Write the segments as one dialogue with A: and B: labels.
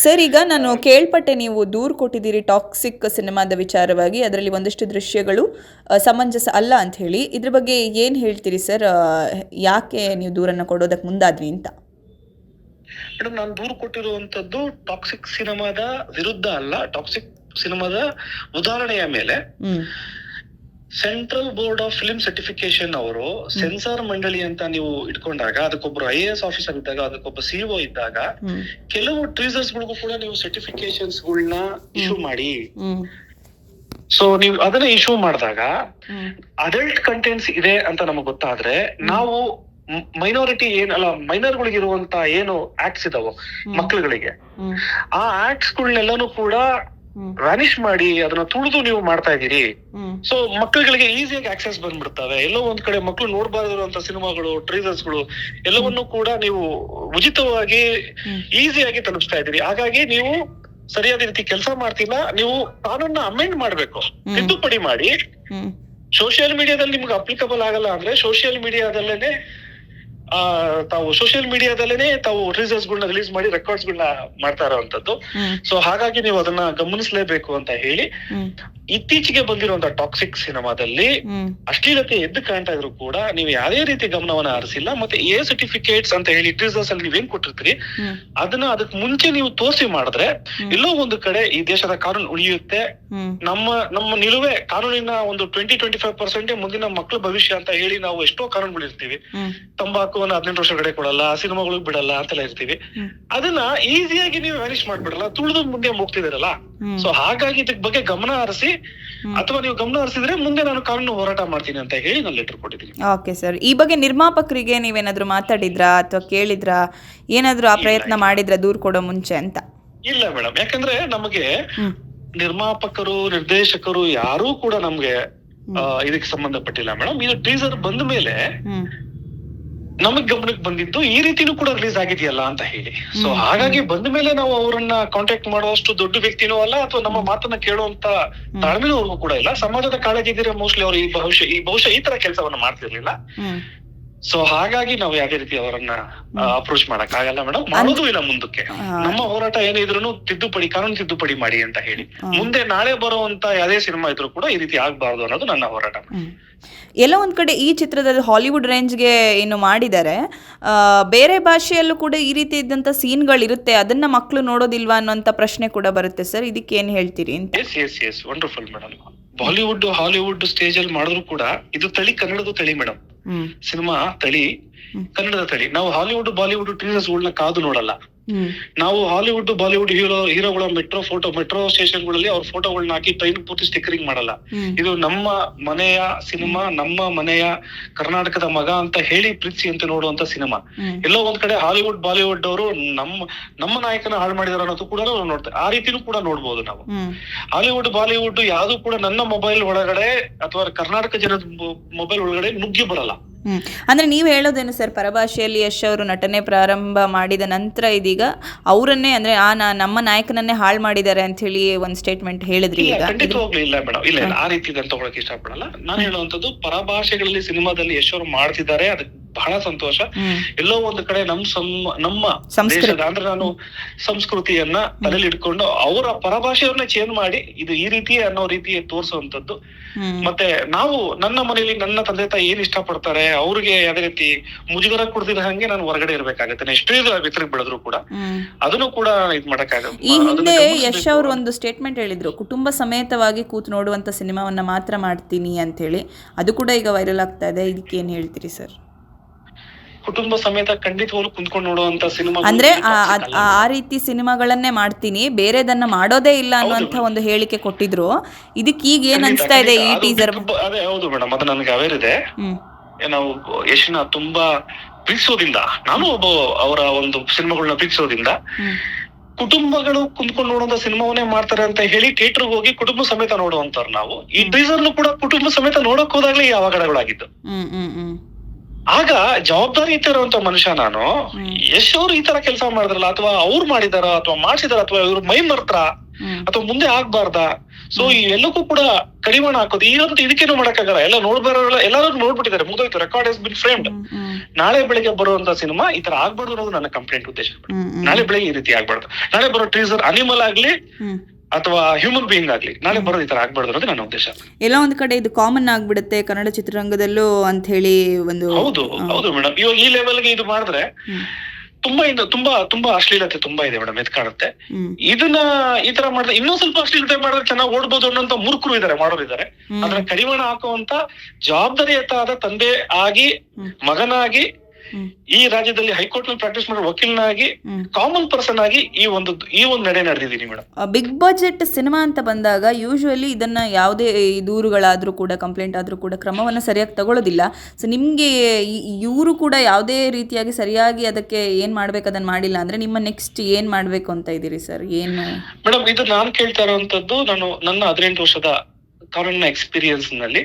A: Sir, ಈಗ ನಾನು ಕೇಳ್ಪಟ್ಟೆ ನೀವು ದೂರು ಕೊಟ್ಟಿದ್ದೀರಿ ಟಾಕ್ಸಿಕ್ ಸಿನಿಮಾದ ವಿಚಾರವಾಗಿ. ಅದರಲ್ಲಿ ಒಂದಷ್ಟು ದೃಶ್ಯಗಳು ಸಮಂಜಸ ಅಲ್ಲ ಅಂತ ಹೇಳಿ. ಇದ್ರ ಬಗ್ಗೆ ಏನು ಹೇಳ್ತೀರಿ ಸರ್? ಯಾಕೆ ನೀವು ದೂರನ್ನು ಕೊಡೋದಕ್ಕೆ ಮುಂದಾದ್ವಿ ಅಂತ?
B: ಮೇಡಮ್, ನಾನು ದೂರು ಕೊಟ್ಟಿರುವಂತದ್ದು ಟಾಕ್ಸಿಕ್ ಸಿನಿಮಾದ ವಿರುದ್ಧ ಅಲ್ಲ, ಟಾಕ್ಸಿಕ್ ಸಿನಿಮಾದ ಉದಾಹರಣೆಯ ಮೇಲೆ. Central board of film certification ಅವರು ಸೆನ್ಸಾರ್ ಮಂಡಳಿ ಅಂತ ನೀವು ಇಟ್ಕೊಂಡಾಗ, ಅದಕ್ಕೊಬ್ರು IAS ಆಫೀಸರ್ ಇದ್ದಾಗ, ಅದಕ್ಕೊಬ್ಬ CEO ಇದ್ದಾಗ, ಕೆಲವು ಟ್ರೀಸರ್ಸ್ ಗಳಿಗೂ ಕೂಡ ನೀವು ಸರ್ಟಿಫಿಕೇಶನ್ಸ್ ಗಳನ್ನ ಇಶ್ಯೂ ಮಾಡಿ. ಸೊ ನೀವು ಅದನ್ನ ಇಶ್ಯೂ ಮಾಡಿದಾಗ ಅಡಲ್ಟ್ ಕಂಟೆಂಟ್ಸ್ ಇದೆ ಅಂತ ನಮಗ್ ಗೊತ್ತಾದ್ರೆ, ನಾವು ಮೈನಾರಿಟಿ ಮೈನರ್ ಗಳಿಗಿರುವಂತ ಏನು ಆಕ್ಟ್ಸ್ ಇದಾವೋ ಮಕ್ಳುಗಳಿಗೆ, ಆ ಆಕ್ಟ್ಸ್ ಗಳನ್ನೆಲ್ಲಾನು ಕೂಡ ವ್ಯಾನಿಶ್ ಮಾಡಿ ಅದನ್ನ ತುಳಿದು ನೀವು ಮಾಡ್ತಾ ಇದೀರಿ. ಸೊ ಮಕ್ಕಳುಗಳಿಗೆ ಈಸಿಯಾಗಿ ಆಕ್ಸೆಸ್ ಬಂದ್ಬಿಡ್ತವೆ. ಎಲ್ಲೋ ಒಂದ್ ಕಡೆ ಮಕ್ಕಳು ನೋಡ್ಬಾರ್ದಿರುವಂತ ಸಿನಿಮಾಗಳು, ಟ್ರೀಸರ್ಸ್ ಗಳು ಎಲ್ಲವನ್ನೂ ಕೂಡ ನೀವು ಉಚಿತವಾಗಿ ಈಸಿಯಾಗಿ ತಲುಪಿಸ್ತಾ ಇದೀರಿ. ಹಾಗಾಗಿ ನೀವು ಸರಿಯಾದ ರೀತಿ ಕೆಲಸ ಮಾಡ್ತಿಲ್ಲ. ನೀವು ಕಾನೂನ್ನ ಅಮೆಂಡ್ ಮಾಡ್ಬೇಕು, ತಿದ್ದುಪಡಿ ಮಾಡಿ. ಸೋಷಿಯಲ್ ಮೀಡಿಯಾದಲ್ಲಿ ನಿಮ್ಗೆ ಅಪ್ಲಿಕಬಲ್ ಆಗಲ್ಲ ಅಂದ್ರೆ ಸೋಷಿಯಲ್ ಮೀಡಿಯಾದಲ್ಲೇನೆ ತಾವು ಟ್ರೀಸರ್ಸ್ ಗಳನ್ನ ರಿಲೀಸ್ ಮಾಡಿ ರೆಕಾರ್ಡ್ಸ್ ಗಳನ್ನ ಮಾಡ್ತಾ ಇರೋವಂಥದ್ದು. ಸೊ ಹಾಗಾಗಿ ನೀವು ಅದನ್ನ ಗಮನಿಸಲೇಬೇಕು ಅಂತ ಹೇಳಿ, ಇತ್ತೀಚೆಗೆ ಬಂದಿರುವಂತ ಟಾಕ್ಸಿಕ್ ಸಿನಿಮಾದಲ್ಲಿ ಅಶ್ಲೀಲತೆ ಎದ್ದು ಕಾಣ್ತಾ ಇದ್ರು ಕೂಡ ನೀವು ಯಾವುದೇ ರೀತಿ ಗಮನವನ್ನ ಹರಿಸಿಲ್ಲ. ಮತ್ತೆ A ಸರ್ಟಿಫಿಕೇಟ್ಸ್ ಅಂತ ಹೇಳಿ ಟ್ರೀಸರ್ಸ್ ಅಲ್ಲಿ ನೀವೇನ್ ಕೊಟ್ಟಿರ್ತೀರಿ ಅದನ್ನ ಅದಕ್ಕೆ ಮುಂಚೆ ನೀವು ತೋರಿಸಿ ಮಾಡಿದ್ರೆ ಎಲ್ಲೋ ಒಂದು ಕಡೆ ಈ ದೇಶದ ಕಾನೂನು ಉಳಿಯುತ್ತೆ. ನಮ್ಮ ನಿಲುವೆ ಕಾನೂನಿನ ಒಂದು 20-25% ಮುಂದಿನ ಮಕ್ಕಳ ಭವಿಷ್ಯ ಅಂತ ಹೇಳಿ ನಾವು ಎಷ್ಟೋ ಕಾನೂನುಗಳಿರ್ತೀವಿ. ತಂಬಾಕುವನ್ನ 18 ವರ್ಷ ಕಡೆ ಕೊಡಲ್ಲ, ಸಿನಿಮಾಗಳಿಗೆ ಬಿಡಲ್ಲ ಅಂತೆಲ್ಲ ಇರ್ತೀವಿ. ಅದನ್ನ ಈಸಿಯಾಗಿ ನೀವು ವ್ಯಾನಿಶ್ ಮಾಡ್ಬಿಡಲ್ಲ, ತುಳಿದು ಮುಂದೆ ಹೋಗ್ತಿದಿರಲ್ಲ. ಸೊ ಹಾಗಾಗಿ ಇದಕ್ ಬಗ್ಗೆ ಗಮನ ಹರಿಸಿ, ಅಥವಾ ನೀವು ಗಮನ ಹರಿಸಿದ್ರೆ ಮುಂದೆ ನಾನು ಕಾನೂನು ಹೋರಾಟ ಮಾಡ್ತೀನಿ ಅಂತ ಹೇಳಿ ನಾನು ಲೆಟರ್ ಕೊಟ್ಟಿದ್ದೀನಿ.
A: ಓಕೆ ಸರ್, ಈ ಬಗ್ಗೆ ನಿರ್ಮಾಪಕರಿಗೆ ನೀವೇನಾದ್ರೂ ಮಾತಾಡಿದ್ರಾ ಅಥವಾ ಕೇಳಿದ್ರಾ? ಏನಾದ್ರೂ ಆ ಪ್ರಯತ್ನ ಮಾಡಿದ್ರಾ ದೂರು ಕೊಡೋ ಮುಂಚೆ ಅಂತ?
B: ಇಲ್ಲ ಮೇಡಮ್, ಯಾಕಂದ್ರೆ ನಮಗೆ ನಿರ್ಮಾಪಕರು, ನಿರ್ದೇಶಕರು ಯಾರೂ ಕೂಡ ನಮ್ಗೆ ಇದಕ್ಕೆ ಸಂಬಂಧಪಟ್ಟಿಲ್ಲ ಮೇಡಮ್. ಇದು ಟೀಸರ್ ಬಂದ ಮೇಲೆ ನಮಗ್ ಗಮನಕ್ಕೆ ಬಂದಿದ್ದು ಈ ರೀತಿನೂ ಕೂಡ ರಿಲೀಸ್ ಆಗಿದೆಯಲ್ಲ ಅಂತ ಹೇಳಿ. ಸೊ ಹಾಗಾಗಿ ಬಂದ ಮೇಲೆ ನಾವು ಅವರನ್ನ ಕಾಂಟ್ಯಾಕ್ಟ್ ಮಾಡುವಷ್ಟು ದೊಡ್ಡ ವ್ಯಕ್ತಿನೂ ಅಲ್ಲ, ಅಥವಾ ನಮ್ಮ ಮಾತನ್ನ ಕೇಳುವಂತ ತಾಳ್ಮೆನೂ ಅವ್ರಿಗೂ ಕೂಡ ಇಲ್ಲ. ಸಮಾಜದ ಕಾಳಜಿ ಇದ್ರೆ ಮೋಸ್ಟ್ಲಿ ಅವ್ರು ಬಹುಶಃ ಈ ತರ ಕೆಲಸವನ್ನ ಮಾಡ್ತಿರ್ಲಿಲ್ಲ. ಸೊ ಹಾಗಾಗಿ ನಾವು ಯಾವುದೇ ರೀತಿ ಅವರನ್ನ ಅಪ್ರೋಚ್ ಮಾಡಕ್ ಆಗಲ್ಲ ಮೇಡಮ್, ಮಾಡೋದು ಇಲ್ಲ ಮುಂದಕ್ಕೆ. ನಮ್ಮ ಹೋರಾಟ ಏನಿದ್ರು ಕಾನೂನು ತಿದ್ದುಪಡಿ ಮಾಡಿ ಅಂತ ಹೇಳಿ. ಮುಂದೆ ನಾಳೆ ಬರುವಂತ ಯಾವುದೇ ಸಿನಿಮಾ ಇದ್ರು ಕೂಡ ಈ ರೀತಿ ಆಗ್ಬಾರ್ದು ಅನ್ನೋದು ನನ್ನ ಹೋರಾಟ.
A: ಎಲ್ಲೋ ಒಂದು ಕಡೆ ಈ ಚಿತ್ರದಲ್ಲಿ ಹಾಲಿವುಡ್ ರೇಂಜ್ಗೆ ಏನು ಮಾಡಿದ್ದಾರೆ, ಬೇರೆ ಭಾಷೆಯಲ್ಲೂ ಕೂಡ ಈ ರೀತಿ ಇದ್ದಂಥ ಸೀನ್ಗಳಿರುತ್ತೆ, ಅದನ್ನ ಮಕ್ಕಳು ನೋಡೋದಿಲ್ವಾ ಅನ್ನೋಂಥ ಪ್ರಶ್ನೆ ಕೂಡ ಬರುತ್ತೆ ಸರ್. ಇದಕ್ಕೆ ಏನು ಹೇಳ್ತೀರಿ ಅಂತ?
B: Yes wonderful madam. Bollywood Hollywood stage ಅಲ್ಲಿ ಮಾಡಿದ್ರು ಕೂಡ ಇದು ಕನ್ನಡದ ತಳಿ ಮೇಡಮ್. ಸಿನಿಮಾ ತಳಿ ಕನ್ನಡದ ತಳಿ. ನಾವು ಹಾಲಿವುಡ್ ಬಾಲಿವುಡ್ ಟ್ರೀಸರ್ಸ್ ಗಳನ್ನ ಕಾದು ನೋಡಲ್ಲ. ನಾವು ಹಾಲಿವುಡ್ ಬಾಲಿವುಡ್ ಹೀರೋಗಳ ಮೆಟ್ರೋ ಸ್ಟೇಷನ್ ಗಳಲ್ಲಿ ಅವ್ರ ಫೋಟೋಗಳನ್ನ ಹಾಕಿ ಟ್ರೈನ್ ಪೂರ್ತಿ ಸ್ಟಿಕ್ಕರಿಂಗ್ ಮಾಡಲ್ಲ. ಇದು ನಮ್ಮ ಮನೆಯ ಸಿನಿಮಾ, ನಮ್ಮ ಮನೆಯ ಕರ್ನಾಟಕದ ಮಗ ಅಂತ ಹೇಳಿ ಪ್ರೀತಿಸಿ ಅಂತ ನೋಡುವಂತ ಸಿನಿಮಾ. ಎಲ್ಲೋ ಒಂದ್ ಕಡೆ ಹಾಲಿವುಡ್ ಬಾಲಿವುಡ್ ಅವರು ನಮ್ಮ ನಾಯಕನ ಹಾಳು ಮಾಡಿದಾರ ಅನ್ನೋದು ಕೂಡ ನಾವು ನೋಡ್ತೇವೆ. ಆ ರೀತಿನೂ ಕೂಡ ನೋಡ್ಬೋದು ನಾವು. ಹಾಲಿವುಡ್ ಬಾಲಿವುಡ್ ಯಾವ್ದು ಕೂಡ ನನ್ನ ಮೊಬೈಲ್ ಒಳಗಡೆ ಅಥವಾ ಕರ್ನಾಟಕ ಜನದ ಮೊಬೈಲ್ ಒಳಗಡೆ ನುಗ್ಗಿ ಬರಲ್ಲ.
A: ಅಂದ್ರೆ ನೀವು ಹೇಳೋದೇನು ಸರ್, ಪರಭಾಷೆಯಲ್ಲಿ ಯಶ್ ಅವರು ನಟನೆ ಪ್ರಾರಂಭ ಮಾಡಿದ ನಂತರ ಇದೀಗ ಅವರನ್ನೇ ಅಂದ್ರೆ ನಮ್ಮ ನಾಯಕನನ್ನೇ ಹಾಳು ಮಾಡಿದ್ದಾರೆ ಅಂತ ಹೇಳಿ ಒಂದು ಸ್ಟೇಟ್ಮೆಂಟ್ ಹೇಳಿದ್ರಿ.
B: ಖಂಡಿತವಾಗ್ಲೂ ಇಲ್ಲ ಮೇಡಮ್, ಇಲ್ಲ ಆ ರೀತಿ ತಗೊಳಕ್ ಇಷ್ಟಪಡಲ್ಲ. ನಾನು ಹೇಳುವಂತದ್ದು ಪರಭಾಷೆಗಳಲ್ಲಿ ಸಿನಿಮಾದಲ್ಲಿ ಯಶ್ ಅವರು ಮಾಡ್ತಿದ್ದಾರೆ, ಅದಕ್ಕೆ ಬಹಳ ಸಂತೋಷ. ಎಲ್ಲೋ ಒಂದು ಕಡೆ ನಮ್ಮ ದೇಶದ ಅಂದ್ರೆ ನಾನು ಸಂಸ್ಕೃತಿಯನ್ನ ತಲೆಯಲ್ಲಿ ಇಟ್ಕೊಂಡು ಅವರ ಪರಭಾಷೆಯನ್ನ ಚೇಂಜ್ ಮಾಡಿ ಇದು ಈ ರೀತಿ ಅನ್ನೋ ರೀತಿ ತೋರಿಸುವಂತದ್ದು. ಮತ್ತೆ ನಾವು ನನ್ನ ಮನೆಯಲ್ಲಿ ನನ್ನ ತಂದೆ ತಾಯಿ ಏನ್ ಇಷ್ಟಪಡ್ತಾರೆ ಅವ್ರಿಗೆ ಯಾವುದೇ ರೀತಿ ಮುಜುಗರ ಕೊಡ್ದಿರ ಹಂಗೆ ನಾನು ಹೊರಗಡೆ ಇರ್ಬೇಕಾಗತ್ತೆ. ಎಷ್ಟೇ ಬಿತ್ತರಿಗೆ ಬೆಳೆದ್ರು ಕೂಡ ಅದನ್ನು ಕೂಡ ಇದ್ ಮಾಡಕ್ಕಾಗಲ್ಲ.
A: ಈ ಹಿಂದೆ ಯಶ್ ಅವರು ಒಂದು ಸ್ಟೇಟ್ಮೆಂಟ್ ಹೇಳಿದ್ರು, ಕುಟುಂಬ ಸಮೇತವಾಗಿ ಕೂತ್ ನೋಡುವಂತ ಸಿನಿಮಾವನ್ನ ಮಾತ್ರ ಮಾಡ್ತೀನಿ ಅಂತ ಹೇಳಿ. ಅದು ಕೂಡ ಈಗ ವೈರಲ್ ಆಗ್ತಾ ಇದೆ. ಇದಕ್ಕೆ ಏನ್ ಹೇಳ್ತೀರಿ ಸರ್?
B: ಕುಟುಂಬ ಸಮೇತ ಖಂಡಿತವಾಗ್ಲೂ ಕುಂತ್ಕೊಂಡು ನೋಡುವಂತ ಸಿನಿಮಾ
A: ಅಂದ್ರೆ ಆ ರೀತಿ ಸಿನಿಮಾಗಳನ್ನೇ ಮಾಡ್ತೀನಿ, ಬೇರೆದನ್ನ ಮಾಡೋದೇ ಇಲ್ಲ ಅನ್ನುವಂತ ಒಂದು ಹೇಳಿಕೆ ಕೊಟ್ಟಿದ್ರು. ಇದಕ್ಕೆ ಈಗ ಏನ್ ಅನ್ಸ್ತಾ ಇದೆ ಈ ಟೀಸರ್?
B: ಅದೇ ಹೌದು ಮೇಡಮ್, ಅದು ನನಗೆ ಅವೇರ್ ಇದೆ. ನಾವು ಯಶ್ನ ತುಂಬಾ ಪ್ರೀತಿಸೋದ್ರಿಂದ, ನಾನು ಒಬ್ಬ ಅವರ ಒಂದು ಸಿನಿಮಾಗಳನ್ನ ಪ್ರೀತಿಸೋದ್ರಿಂದ ಕುಟುಂಬಗಳು ಕುಂತ್ಕೊಂಡು ನೋಡುವಂತ ಸಿನಿಮಾವನ್ನೇ ಮಾಡ್ತಾರೆ ಅಂತ ಹೇಳಿ ಥಿಯೇಟರ್ ಹೋಗಿ ಕುಟುಂಬ ಸಮೇತ ನೋಡುವಂತವ್ರು ನಾವು. ಈ ಟೀಸರ್ನು ಕೂಡ ಕುಟುಂಬ ಸಮೇತ ನೋಡಕ್ ಹೋದಾಗ್ಲೇ ಈ ಅವಘಡಗಳಾಗಿದ್ದು. ಆಗ ಜವಾಬ್ದಾರಿಯುತ ಇರುವಂತ ಮನುಷ್ಯ ನಾನು. ಯಶ್ ಅವ್ರು ಈ ತರ ಕೆಲಸ ಮಾಡಿದ್ರಲ್ಲ, ಅಥವಾ ಅವ್ರು ಮಾಡಿದಾರ ಅಥವಾ ಮಾಡ್ಸಿದಾರ, ಅಥವಾ ಇವ್ರು ಮೈ ಮರ್ತ್ರ, ಅಥವಾ ಮುಂದೆ ಆಗ್ಬಾರ್ದ? ಸೊ ಈ ಎಲ್ಲಕ್ಕೂ ಕೂಡ ಕಡಿವಾಣ ಹಾಕೋದು ಈಗಂತೂ ಇದಕ್ಕೇನು ಮಾಡಕ್ಕಾಗಲ್ಲ. ಎಲ್ಲ ನೋಡ್ಬಾರ ಎಲ್ಲರೂ ನೋಡ್ಬಿಟ್ಟಿದ್ದಾರೆ, ಮುಗಿದೋಯ್ತು, ರೆಕಾರ್ಡ್ ಹಸ್ ಬಿನ್ ಫ್ರೇಮ್ಡ್. ನಾಳೆ ಬೆಳಿಗ್ಗೆ ಬರುವಂತ ಸಿನಿಮಾ ಈ ತರ ಆಗ್ಬಾರ್ದು ಅನ್ನೋದು ನನ್ನ ಕಂಪ್ಲೇಂಟ್ ಉದ್ದೇಶ. ನಾಳೆ ಬೆಳಿಗ್ಗೆ ಈ ರೀತಿ ಆಗ್ಬಾರ್ದು. ನಾಳೆ ಬರೋ ಟ್ರೀಸರ್ ಅನಿಮಲ್ ಆಗ್ಲಿ ಅಥವಾ ಹ್ಯೂಮನ್ ಬೀಯಿಂಗ್ ಆಗ್ಲಿ ನಾಳೆ ಬರೋದು ಈ ತರ ಆಗ್ಬಾರ್ದು ಅನ್ನೋದು ನನ್ನ ಉದ್ದೇಶ.
A: ಎಲ್ಲ ಒಂದ್ ಕಡೆ ಇದು ಕಾಮನ್ ಆಗ್ಬಿಡುತ್ತೆ ಕನ್ನಡ ಚಿತ್ರರಂಗದಲ್ಲೂ ಅಂತ ಹೇಳಿ ಒಂದು.
B: ಹೌದು ಮೇಡಮ್, ಇವಾಗ ಈ ಲೆವೆಲ್ಗೆ ಇದು ಮಾಡಿದ್ರೆ ತುಂಬಾ ಅಶ್ಲೀಲತೆ ತುಂಬಾ ಇದೆ ಮೇಡಮ್, ಎದ್ ಕಾಣುತ್ತೆ. ಇದನ್ನ ಈ ತರ ಮಾಡಿದ್ರೆ ಇನ್ನೂ ಸ್ವಲ್ಪ ಅಶ್ಲೀಲತೆ ಮಾಡಿದ್ರೆ ಚೆನ್ನಾಗಿ ಓಡ್ಬೋದು ಅನ್ನೋಂತ ಮೂರ್ಖರು ಇದಾರೆ, ಮಾಡೋರಿದ್ದಾರೆ. ಅದ್ರ ಕಡಿವಾಣ ಹಾಕುವಂತ ಜವಾಬ್ದಾರಿಯುತವಾದ ತಂದೆ ಆಗಿ, ಮಗನಾಗಿ, ಈ ರಾಜ್ಯದಲ್ಲಿ ಹೈಕೋರ್ಟ್ ನಲ್ಲಿ ಪ್ರಾಕ್ಟೀಸ್ ಮಾಡೋ ವಕೀಲನಾಗಿ, ಕಾಮನ್ ಪರ್ಸನ್ ಆಗಿ ಈ ಒಂದು ನಡೆ ನಡೆದಿದ್ದೀನಿ ಮೇಡಮ್.
A: ಬಿಗ್ ಬಜೆಟ್ ಸಿನಿಮಾ ಅಂತ ಬಂದಾಗ ಯೂಶುವಲಿ ಇದನ್ನ ಯಾವುದೇ ದೂರುಗಳಾದ್ರೂ ಕೂಡ, ಕಂಪ್ಲೇಂಟ್ ಆದ್ರೂ ಕೂಡ ಕ್ರಮವನ್ನ ಸರಿಯಾಗಿ ತಗೊಳ್ಳೋದಿಲ್ಲ. ಸೊ ನಿಮ್ಗೆ ಇವರು ಕೂಡ ಯಾವುದೇ ರೀತಿಯಾಗಿ ಸರಿಯಾಗಿ ಅದಕ್ಕೆ ಏನ್ ಮಾಡ್ಬೇಕು ಅದನ್ನ ಮಾಡಿಲ್ಲ ಅಂದ್ರೆ ನಿಮ್ಮ ನೆಕ್ಸ್ಟ್ ಏನ್ ಮಾಡ್ಬೇಕು ಅಂತ ಇದೀರಿ ಸರ್? ಏನು
B: ಮೇಡಮ್, ಇದು ನಾನು ಕೇಳ್ತಾ ಇರುವಂತದ್ದು, ನಾನು ನನ್ನ 18 ವರ್ಷದ ಕಾನೂನಿನ ಎಕ್ಸ್ಪೀರಿಯನ್ಸ್ ನಲ್ಲಿ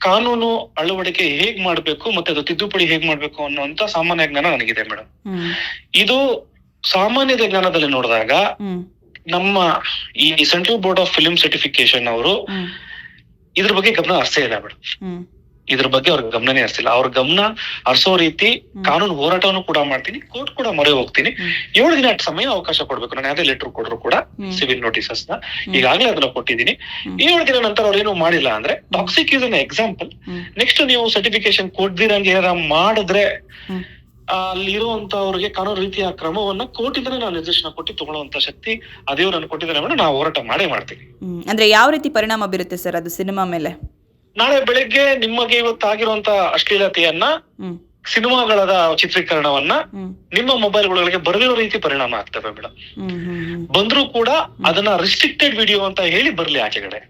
B: ಕಾನೂನು ಅಳವಡಿಕೆ ಹೇಗ್ ಮಾಡ್ಬೇಕು ಮತ್ತೆ ಅದು ತಿದ್ದುಪಡಿ ಹೇಗ್ ಮಾಡ್ಬೇಕು ಅನ್ನುವಂತ ಸಾಮಾನ್ಯ ಜ್ಞಾನ ನನಗಿದೆ ಮೇಡಮ್. ಇದು ಸಾಮಾನ್ಯ ಜ್ಞಾನದಲ್ಲಿ ನೋಡಿದಾಗ ನಮ್ಮ ಈ central board of film certification ಅವರು ಇದ್ರ ಬಗ್ಗೆ ಗಮನ ಹರಿಸೇ ಇಲ್ಲ ಮೇಡಮ್. ಇದ್ರ ಬಗ್ಗೆ ಅವ್ರ ಗಮನನೇ ಹರಿಸಿಲ್ಲ. ಅವ್ರ ಗಮನ ಹರಿಸೋ ರೀತಿ ಕಾನೂನು ಹೋರಾಟವನ್ನು ಕೂಡ ಮಾಡ್ತೀನಿ, ಕೋರ್ಟ್ ಕೂಡ ಮೊರೆ ಹೋಗ್ತೀನಿ. 7 ದಿನ ಸಮಯ ಅವಕಾಶ ಕೊಡ್ಬೇಕು. ನಾನು ಯಾವ್ದೇ ಲೆಟರ್ ಕೊಡ್ರು ಕೂಡ ಸಿವಿಲ್ ನೋಟಿಸಸ್ ನ ಈಗಾಗಲೇ ಅದನ್ನ ಕೊಟ್ಟಿದ್ದೀನಿ. 7 ದಿನ ನಂತರ ಅವ್ರೇನು ಮಾಡಿಲ್ಲ ಅಂದ್ರೆ toxic is an example. Next ನೀವು ಸರ್ಟಿಫಿಕೇಶನ್ ಕೊಡ್ದಿರಂಗೆ ಏನಾರ ಮಾಡಿದ್ರೆ ಅಲ್ಲಿರುವಂತ ಅವ್ರಿಗೆ ಕಾನೂನು ರೀತಿಯ ಕ್ರಮವನ್ನ ಕೋರ್ಟಿಂದನೇ ನಾವು ನಿರ್ದೇಶನ ಕೊಟ್ಟು ತಗೊಳ್ಳುವಂತ ಶಕ್ತಿ ಅದೇ ನಾನು ಕೊಟ್ಟಿದ್ದೇನೆ ಮೇಡಮ್. ನಾವು ಹೋರಾಟ ಮಾಡೇ ಮಾಡ್ತೀವಿ.
A: ಅಂದ್ರೆ ಯಾವ ರೀತಿ ಪರಿಣಾಮ ಬೀರುತ್ತೆ ಸರ್ ಅದು ಸಿನಿಮಾ ಮೇಲೆ?
B: ನಾಳೆ ಬೆಳಗ್ಗೆ ನಿಮಗೆ ಇವತ್ತಾಗಿರುವಂತ ಅಶ್ಲೀಲತೆಯನ್ನ, ಸಿನಿಮಾಗಳದ ಚಿತ್ರೀಕರಣವನ್ನ ನಿಮ್ಮ ಮೊಬೈಲ್ಗಳಿಗೆ ಬರಲಿರೋ ರೀತಿ ಪರಿಣಾಮ ಆಗ್ತವೆ ಮೇಡಮ್. ಬಂದ್ರೂ ಕೂಡ ಅದನ್ನ ರಿಸ್ಟ್ರಿಕ್ಟೆಡ್ ವಿಡಿಯೋ ಅಂತ ಹೇಳಿ ಬರ್ಲಿ ಆಚೆಗಡೆ.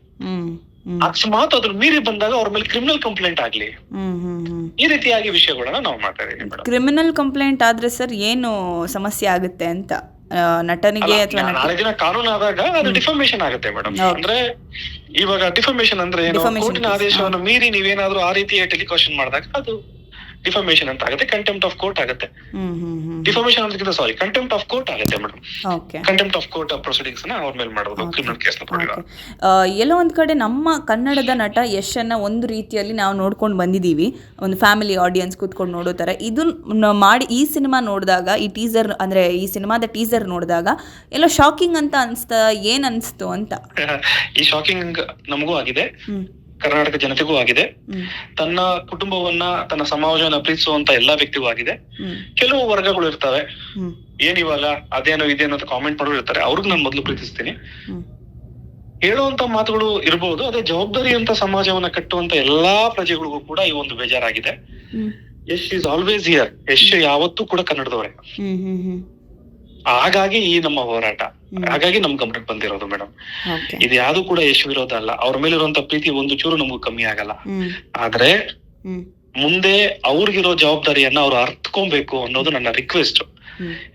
B: ಅಕಸ್ಮಾತ್ ಅದ್ರ ಮೀರಿ ಬಂದಾಗ ಅವ್ರ ಮೇಲೆ ಕ್ರಿಮಿನಲ್ ಕಂಪ್ಲೇಂಟ್ ಆಗ್ಲಿ, ಈ ರೀತಿಯಾಗಿ ವಿಷಯಗಳನ್ನ ನಾವು ಮಾಡ್ತಾ ಇದೀವಿ ಮೇಡಮ್.
A: ಕ್ರಿಮಿನಲ್ ಕಂಪ್ಲೇಂಟ್ ಆದ್ರೆ ಸರ್ ಏನು ಸಮಸ್ಯೆ ಆಗುತ್ತೆ ಅಂತ ನಟನಿಗೆ ಅಥವಾ
B: ನಾಳೆ ದಿನ ಕಾನೂನು ಆದಾಗ ಅದು ಡಿಫಾಮೇಶನ್ ಆಗುತ್ತೆ ಮೇಡಮ್. ಅಂದ್ರೆ ಇವಾಗ ಡಿಫಾಮೇಶನ್ ಅಂದ್ರೆ ಏನು, ಕೋರ್ಟಿನ ಆದೇಶವನ್ನು ಮೀರಿ ನೀವೇನಾದ್ರೂ ಆ ರೀತಿಯ ಟೆಲಿಕಾಷನ್ ಮಾಡಿದಾಗ ಅದು ಡಿಫಾಮೇಶನ್ ಅಂತ ಆಗುತ್ತೆ, ಕಂಟೆಂಪ್ಟ್ ಆಫ್ ಕೋರ್ಟ್ ಆಗುತ್ತೆ. ಡಿಫಾಮೇಶನ್ ಅಂದ್ರೆ ಸಾರಿ ಕಂಟೆಂಪ್ಟ್ ಆಫ್ ಕೋರ್ಟ್ ಆಗುತ್ತೆ madam. Contempt of court proceedings ನ ಅವ್ರ ಮೇಲೆ ಮಾಡೋದು ಕ್ರಿಮಿನಲ್ ಕೇಸ್ ನ.
A: ಎಲ್ಲೋ ಒಂದ್ ಕಡೆ ನಮ್ಮ ಕನ್ನಡದ ನಟ ಯಶನ್ನ ಒಂದು ರೀತಿಯಲ್ಲಿ ನಾವು ನೋಡ್ಕೊಂಡು ಬಂದಿದೀವಿ, ಒಂದು ಫ್ಯಾಮಿಲಿ ಆಡಿಯನ್ಸ್ ಕೂತ್ಕೊಂಡು ನೋಡೋ ತರ. ಇದು ಮಾಡಿ ಈ ಸಿನಿಮಾ ನೋಡಿದಾಗ, ಈ ಟೀಸರ್ ಅಂದ್ರೆ ಈ ಸಿನಿಮಾದ ಟೀಸರ್ ನೋಡಿದಾಗ ಎಲ್ಲೋ ಶಾಕಿಂಗ್ ಅಂತ ಅನ್ಸ್ತಾ, ಏನ್ ಅನ್ಸ್ತು ಅಂತ?
B: ಈ ಶಾಕಿಂಗ್ ನಮಗೂ ಆಗಿದೆ, ಕರ್ನಾಟಕ ಜನತೆಗೂ ಆಗಿದೆ, ತನ್ನ ಕುಟುಂಬವನ್ನ ತನ್ನ ಸಮಾಜವನ್ನ ಪ್ರೀತಿಸುವಂತ ಎಲ್ಲಾ ವ್ಯಕ್ತಿಗೂ ಆಗಿದೆ. ಕೆಲವು ವರ್ಗಗಳು ಇರ್ತವೆ, ಏನ್ ಇವಾಗ ಅದೇನೋ ಇದೇನೋ ಅಂತ ಕಾಮೆಂಟ್ ಮಾಡೋರು ಇರ್ತಾರೆ, ಅವ್ರಿಗೆ ನಾನು ಮೊದಲು ಪ್ರೀತಿಸ್ತೀನಿ. ಹೇಳುವಂತ ಮಾತುಗಳು ಇರಬಹುದು, ಅದೇ ಜವಾಬ್ದಾರಿ ಅಂತ ಸಮಾಜವನ್ನ ಕಟ್ಟುವಂತ ಎಲ್ಲಾ ಪ್ರಜೆಗಳಿಗೂ ಕೂಡ ಈ ಒಂದು ಬೇಜಾರಾಗಿದೆ. Yash is always here. Yash ಯಾವತ್ತೂ ಕೂಡ ಕನ್ನಡದವರೇ. ಹಾಗಾಗಿ ಈ ನಮ್ಮ ಹೋರಾಟ, ಹಾಗಾಗಿ ನಮ್ ಗಮನಕ್ಕೆ ಬಂದಿರೋದು ಮೇಡಮ್. ಇದು ಯಾವ್ದು ಕೂಡ ಯಶ್ ವಿರೋಧ ಅಲ್ಲ. ಅವ್ರ ಮೇಲಿರುವಂತ ಪ್ರೀತಿ ಒಂದು ಚೂರು ನಮಗೂ ಕಮ್ಮಿ ಆಗಲ್ಲ. ಆದ್ರೆ ಮುಂದೆ ಅವ್ರಿಗಿರೋ ಜವಾಬ್ದಾರಿಯನ್ನ ಅವ್ರು ಅರ್ಥಕೊಬೇಕು ಅನ್ನೋದು ನನ್ನ ರಿಕ್ವೆಸ್ಟ್.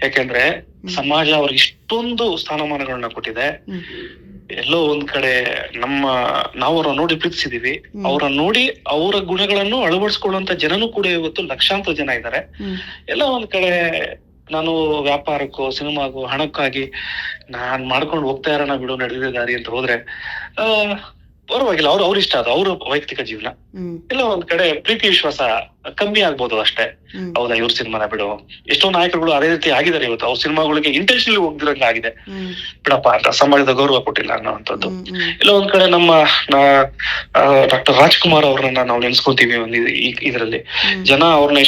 B: ಯಾಕೆಂದ್ರೆ ಸಮಾಜ ಅವ್ರಿಗೆ ಇಷ್ಟೊಂದು ಸ್ಥಾನಮಾನಗಳನ್ನ ಕೊಟ್ಟಿದೆ. ಎಲ್ಲೋ ಒಂದ್ ಕಡೆ ನಾವು ಅವ್ರನ್ನ ನೋಡಿ ಪ್ರೀತಿಸಿದೀವಿ. ಅವ್ರನ್ನ ನೋಡಿ ಅವರ ಗುಣಗಳನ್ನು ಅಳವಡಿಸ್ಕೊಳ್ಳುವಂತ ಜನನೂ ಕೂಡ ಇವತ್ತು ಲಕ್ಷಾಂತರ ಜನ ಇದ್ದಾರೆ. ಎಲ್ಲ ಒಂದ್ ಕಡೆ ನಾನು ವ್ಯಾಪಾರಕ್ಕೋ ಸಿನಿಮಾಗೋ ಹಣಕ್ಕಾಗಿ ನಾನ್ ಮಾಡ್ಕೊಂಡು ಹೋಗ್ತಾ ಇರೋಣ ಬಿಡು ನಡೆದಿದೆ ದಾರಿ ಅಂತ ಹೋದ್ರೆ ಪರವಾಗಿಲ್ಲ, ಅವ್ರ ಇಷ್ಟ, ಅದು ಅವ್ರ ವೈಯಕ್ತಿಕ ಜೀವನ. ಎಲ್ಲ ಒಂದ್ ಕಡೆ ಪ್ರೀತಿ ವಿಶ್ವಾಸ ಕಮ್ಮಿ ಆಗ್ಬೋದು ಅಷ್ಟೇ. ಹೌದಾ, ಇವ್ರ ಸಿನಿಮಾನ ಬಿಡು. ಎಷ್ಟೋ ನಾಯಕರುಗಳು ಅದೇ ರೀತಿ ಆಗಿದ್ದಾರೆ ಇವತ್ತು. ಅವ್ರ ಸಿನಿಮಾಗಳಿಗೆ ಇಂಟೆನ್ಷನಲಿ ಹೋಗ್ದಿರಂಗ ಆಗಿದೆ. ಬಿಡಪ್ಪ ಅಂತ ಸಮಾಜದ ಗೌರವ ಕೊಟ್ಟಿಲ್ಲ ಅನ್ನೋವಂಥದ್ದು. ಎಲ್ಲ ಒಂದ್ ಕಡೆ ನಮ್ಮ ಡಾಕ್ಟರ್ ರಾಜ್ಕುಮಾರ್ ಅವ್ರನ್ನ ನಾವು ನೆನ್ಸ್ಕೊಂತೀವಿ ಇದರಲ್ಲಿ. ಜನ ಅವ್ರನ್ನ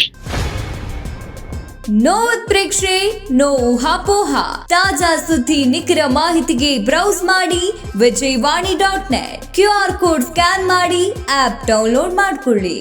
C: ನೋ ಉತ್ಪ್ರೇಕ್ಷೆ, ನೋ ಊಹಾಪೋಹ. ತಾಜಾ ಸುದ್ದಿ ನಿಖರ ಮಾಹಿತಿಗೆ ಬ್ರೌಸ್ ಮಾಡಿ ವಿಜಯವಾಣಿ.net. QR ಕೋಡ್ ಸ್ಕ್ಯಾನ್ ಮಾಡಿ ಆಪ್ ಡೌನ್ಲೋಡ್ ಮಾಡ್ಕೊಳ್ಳಿ.